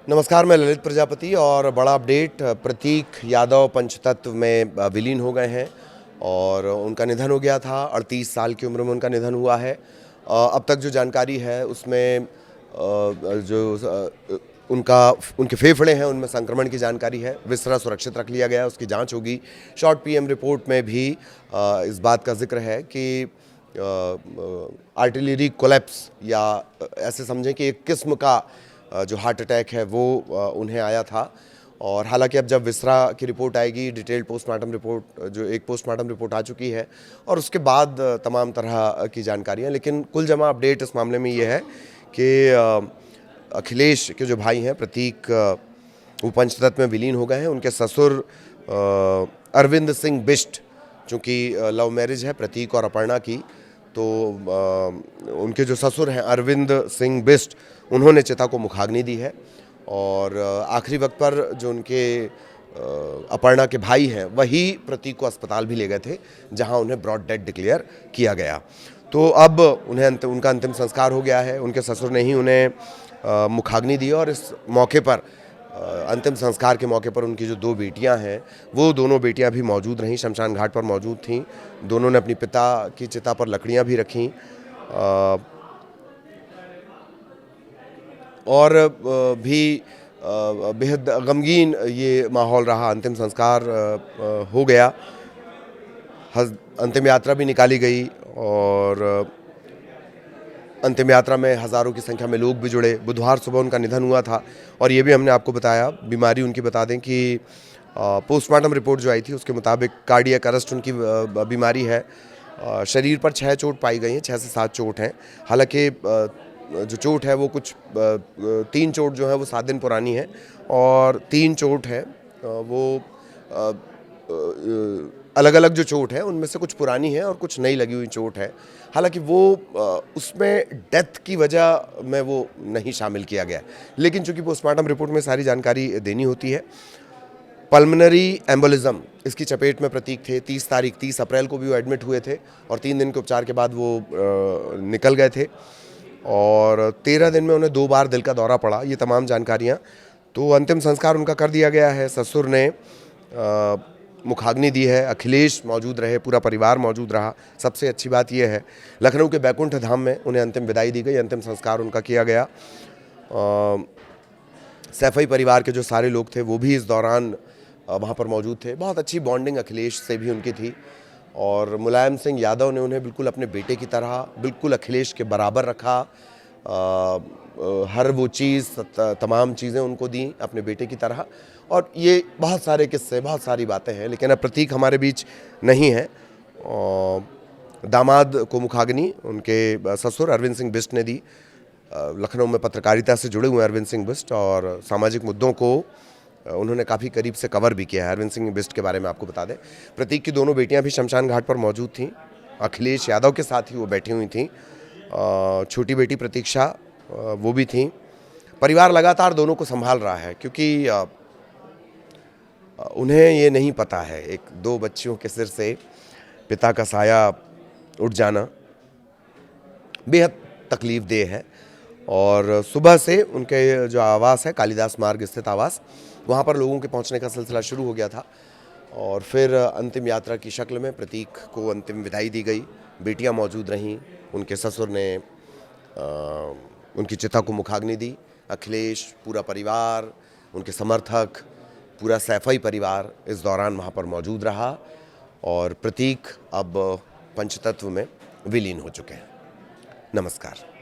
नमस्कार, मैं ललित प्रजापति और बड़ा अपडेट। प्रतीक यादव पंचतत्व में विलीन हो गए हैं और उनका निधन हो गया था। 38 साल की उम्र में उनका निधन हुआ है। अब तक जो जानकारी है उसमें उनके फेफड़े हैं, उनमें संक्रमण की जानकारी है। विसरा सुरक्षित रख लिया गया, उसकी जांच होगी। शॉर्ट पीएम रिपोर्ट में भी इस बात का जिक्र है कि आर्टिलरी कोलैप्स या ऐसे समझें कि एक किस्म का जो हार्ट अटैक है वो उन्हें आया था। और हालांकि अब जब विसरा की रिपोर्ट आएगी, डिटेल्ड पोस्टमार्टम रिपोर्ट, जो एक पोस्टमार्टम रिपोर्ट आ चुकी है, और उसके बाद तमाम तरह की जानकारियां। लेकिन कुल जमा अपडेट इस मामले में ये है कि अखिलेश के जो भाई हैं प्रतीक, वो पंचतत्व में विलीन हो गए हैं। उनके ससुर अरविंद सिंह बिष्ट, चूँकि लव मैरिज है प्रतीक और अपर्णा की, तो उनके जो ससुर हैं अरविंद सिंह बिष्ट, उन्होंने चिता को मुखाग्नि दी है। और आखिरी वक्त पर जो उनके अपर्णा के भाई हैं वही प्रतीक को अस्पताल भी ले गए थे, जहां उन्हें ब्रॉड डेड डिक्लेयर किया गया। तो अब उनका अंतिम संस्कार हो गया है। उनके ससुर ने ही उन्हें मुखाग्नि दी और इस मौके पर, अंतिम संस्कार के मौके पर, उनकी जो दो बेटियां हैं वो दोनों बेटियां भी मौजूद रहीं, शमशान घाट पर मौजूद थीं। दोनों ने अपनी पिता की चिता पर लकड़ियां भी रखीं और भी बेहद गमगीन ये माहौल रहा। अंतिम संस्कार हो गया, अंतिम यात्रा भी निकाली गई और अंतिम यात्रा में हज़ारों की संख्या में लोग भी जुड़े। बुधवार सुबह उनका निधन हुआ था और ये भी हमने आपको बताया। बीमारी उनकी बता दें कि पोस्टमार्टम रिपोर्ट जो आई थी उसके मुताबिक कार्डियक अरेस्ट उनकी बीमारी है। शरीर पर 6 चोट पाई गई हैं, 6 से 7 चोट हैं। हालांकि जो चोट है वो कुछ 3 चोट जो है वो 7 दिन पुरानी है और 3 चोट है वो अलग अलग जो चोट है उनमें से कुछ पुरानी है और कुछ नई लगी हुई चोट है। हालांकि वो उसमें डेथ की वजह में वो नहीं शामिल किया गया, लेकिन चूंकि पोस्टमार्टम रिपोर्ट में सारी जानकारी देनी होती है। पल्मोनरी एम्बोलिज्म, इसकी चपेट में प्रतीक थे। 30 अप्रैल को भी वो एडमिट हुए थे और 3 दिन के उपचार के बाद वो निकल गए थे और 13 दिन में उन्हें 2 बार दिल का दौरा पड़ा। ये तमाम जानकारियाँ। तो अंतिम संस्कार उनका कर दिया गया है। ससुर ने मुखाग्नि दी है, अखिलेश मौजूद रहे, पूरा परिवार मौजूद रहा। सबसे अच्छी बात यह है, लखनऊ के बैकुंठ धाम में उन्हें अंतिम विदाई दी गई, अंतिम संस्कार उनका किया गया। सैफई परिवार के जो सारे लोग थे वो भी इस दौरान वहाँ पर मौजूद थे। बहुत अच्छी बॉन्डिंग अखिलेश से भी उनकी थी और मुलायम सिंह यादव ने उन्हें बिल्कुल अपने बेटे की तरह, बिल्कुल अखिलेश के बराबर रखा। हर वो चीज़, तमाम चीज़ें उनको दी अपने बेटे की तरह। और ये बहुत सारे किस्से, बहुत सारी बातें हैं, लेकिन अब प्रतीक हमारे बीच नहीं है। दामाद को मुखाग्नि उनके ससुर अरविंद सिंह बिष्ट ने दी। लखनऊ में पत्रकारिता से जुड़े हुए अरविंद सिंह बिष्ट और सामाजिक मुद्दों को उन्होंने काफ़ी करीब से कवर भी किया है। अरविंद सिंह बिष्ट के बारे में आपको बता दें, प्रतीक की दोनों बेटियां भी शमशान घाट पर मौजूद थीं। अखिलेश यादव के साथ ही वो बैठी हुई थीं। छोटी बेटी प्रतीक्षा वो भी थीं। परिवार लगातार दोनों को संभाल रहा है क्योंकि उन्हें ये नहीं पता है, एक 2 बच्चियों के सिर से पिता का साया उठ जाना बेहद तकलीफ़देह है। और सुबह से उनके जो आवास है, कालिदास मार्ग स्थित आवास, वहाँ पर लोगों के पहुँचने का सिलसिला शुरू हो गया था और फिर अंतिम यात्रा की शक्ल में प्रतीक को अंतिम विदाई दी गई। बेटियाँ मौजूद रहीं, उनके ससुर ने उनकी चिता को मुखाग्नि दी। अखिलेश, पूरा परिवार, उनके समर्थक, पूरा सैफई परिवार इस दौरान वहाँ पर मौजूद रहा और प्रतीक अब पंचतत्व में विलीन हो चुके हैं। नमस्कार।